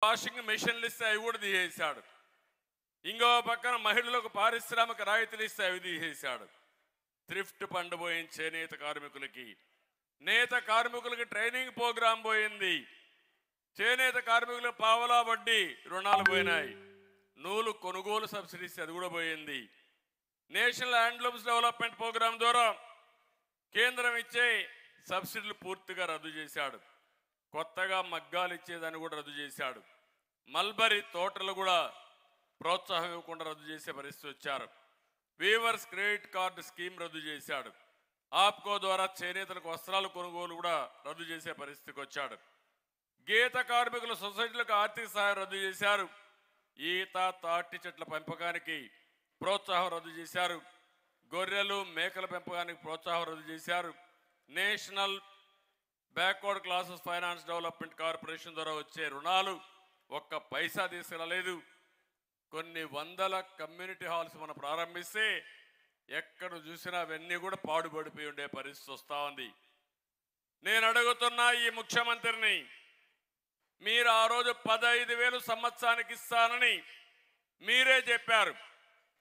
Washing మెషిన్లు ఇస్తే అవి కూడా తీసేశాడు. ఇంకో పక్కన మహిళలకు పారిశ్రామిక రాయితీలు ఇస్తే అవి తీసేశాడు. థ్రిఫ్ట్ ఫండ్ పోయింది చేనేత కార్మికులకి, నేత కార్మికులకి ట్రైనింగ్ ప్రోగ్రాం పోయింది, చేనేత కార్మికులకు పావలా వడ్డీ రుణాలు పోయినాయి, నూలు కొనుగోలు సబ్సిడీస్ అది కూడా పోయింది. నేషనల్ హ్యాండ్లూమ్స్ డెవలప్మెంట్ ప్రోగ్రాం ద్వారా కేంద్రం ఇచ్చే సబ్సిడీలు పూర్తిగా రద్దు చేశాడు. కొత్తగా మగ్గాలు ఇచ్చేదాన్ని కూడా రద్దు చేశాడు. మల్బరీ తోటలు కూడా ప్రోత్సాహం ఇవ్వకుండా రద్దు చేసే పరిస్థితి వచ్చారు. వీవర్స్ క్రెడిట్ కార్డు స్కీమ్ రద్దు చేశాడు. ఆప్కో ద్వారా చేనేతలకు వస్త్రాల కొనుగోలు కూడా రద్దు చేసే పరిస్థితికి వచ్చాడు. గీత కార్మికుల సొసైటీలకు ఆర్థిక సహాయం రద్దు చేశారు. ఈత తాటి చెట్ల పెంపకానికి ప్రోత్సాహం రద్దు చేశారు. గొర్రెలు మేకల పెంపకానికి ప్రోత్సాహం రద్దు చేశారు. National backward classes finance development corporation ద్వారా వచ్చే రుణాలు ఒక్క పైసా తీసుకురాలేదు. కొన్ని వందల కమ్యూనిటీ హాల్స్ మనం ప్రారంభిస్తే ఎక్కడ చూసినా అవన్నీ కూడా పాడుపడిపోయి ఉండే పరిస్థితి వస్తూ ఉంది. నేను అడుగుతున్నా ఈ ముఖ్యమంత్రిని, మీరు ఆ రోజు 15,000 సంవత్సరానికి ఇస్తానని మీరే చెప్పారు.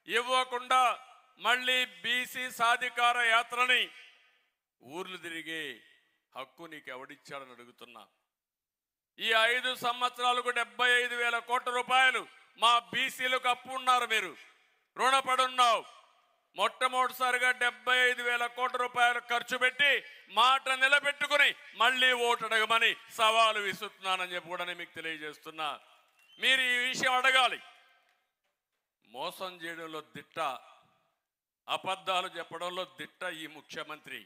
ఇవ్వకుండా మళ్ళీ బీసీ సాధికార యాత్రని ఊర్లు తిరిగే హక్కు నీకు ఎవడిచ్చాడని అడుగుతున్నా. ఈ 5 సంవత్సరాలకు 75,000 కోట్ల రూపాయలు మా బీసీలకు అప్పు ఉన్నారు, మీరు రుణపడున్నావు. మొట్టమొదటిసారిగా 75,000 కోట్ల రూపాయలు ఖర్చు పెట్టి మాట నిలబెట్టుకుని మళ్ళీ ఓటు అడగమని సవాలు విసురుతున్నానని చెప్పి కూడా మీకు తెలియజేస్తున్నా. మీరు ఈ విషయం అడగాలి. మోసం చేయడంలో దిట్ట, అబద్ధాలు చెప్పడంలో దిట్ట ఈ ముఖ్యమంత్రి.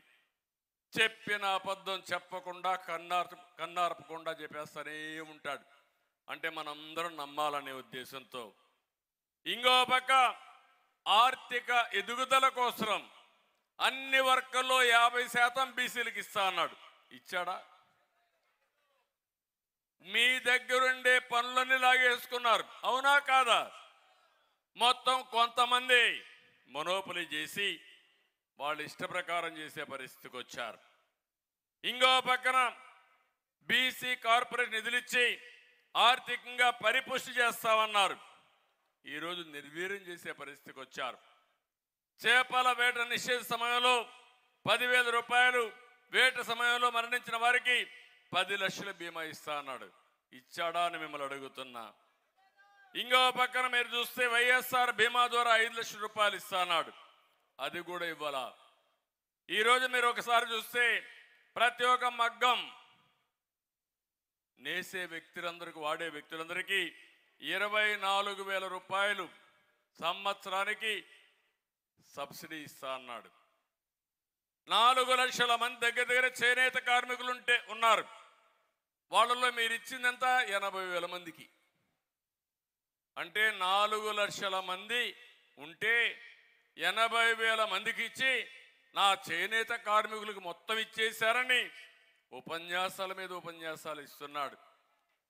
చెప్పిన అబద్ధం చెప్పకుండా కన్నార్పకుండా చెప్పేస్తూనే ఉంటాడు. అంటే మనందరం నమ్మాలనే ఉద్దేశంతో. ఇంకో పక్క ఆర్థిక ఎదుగుదల కోసం అన్ని వర్గాల్లో 50% బీసీలకు ఇస్తా అన్నాడు. ఇచ్చాడా? మీ దగ్గరుండే పనులన్నీ లాగేసుకున్నారు, అవునా కాదా? మొత్తం కొంతమంది మొనోపలి చేసి వాళ్ళు ఇష్ట ప్రకారం చేసే పరిస్థితికి వచ్చారు. ఇంకో పక్కన బీసీ కార్పొరేషన్ నిధులిచ్చి ఆర్థికంగా పరిపుష్టి చేస్తామన్నారు. ఈరోజు నిర్వీర్యం చేసే పరిస్థితికి వచ్చారు. చేపల వేట నిషేధ సమయంలో 10,000 రూపాయలు, వేట సమయంలో మరణించిన వారికి 10 లక్షల బీమా ఇస్తా అన్నాడు. ఇచ్చాడా అని మిమ్మల్ని అడుగుతున్నా. ఇంకో పక్కన మీరు చూస్తే వైఎస్ఆర్ బీమా ద్వారా 5 లక్షల రూపాయలు ఇస్తా అన్నాడు. అది కూడా ఇవ్వాలా? ఈరోజు మీరు ఒకసారి చూస్తే ప్రతి ఒక్క మగ్గం నేసే వ్యక్తులందరికీ, వాడే వ్యక్తులందరికీ 24,000 రూపాయలు సంవత్సరానికి సబ్సిడీ ఇస్తా అన్నాడు. 4 లక్షల మంది దగ్గర చేనేత కార్మికులు ఉన్నారు. వాళ్ళలో మీరు ఇచ్చిందంతా 80,000 మందికి. అంటే 4 లక్షల మంది ఉంటే 80,000 మందికి ఇచ్చి నా చేనేత కార్మికులకు మొత్తం ఇచ్చేశారని ఉపన్యాసాల మీద ఉపన్యాసాలు ఇస్తున్నాడు.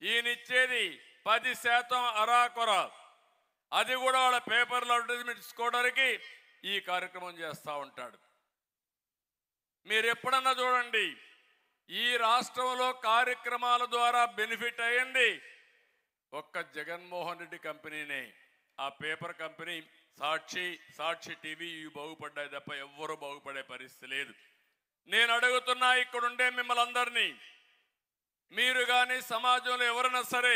ఈయనిచ్చేది 10% అరాకొర. అది కూడా వాళ్ళ పేపర్లో అడ్వర్టైజ్మెంట్ ఇచ్చుకోవడానికి ఈ కార్యక్రమం చేస్తూ ఉంటాడు. మీరు ఎప్పుడన్నా చూడండి, ఈ రాష్ట్రంలో కార్యక్రమాల ద్వారా బెనిఫిట్ అయ్యింది ఒక్క జగన్మోహన్ రెడ్డి కంపెనీనే. ఆ పేపర్ కంపెనీ సాక్షి టీవీ ఇవి బాగుపడ్డాయి తప్ప ఎవ్వరూ బాగుపడే పరిస్థితి లేదు. నేను అడుగుతున్నా ఇక్కడుండే మిమ్మల్ని అందరినీ, మీరు కానీ సమాజంలో ఎవరైనా సరే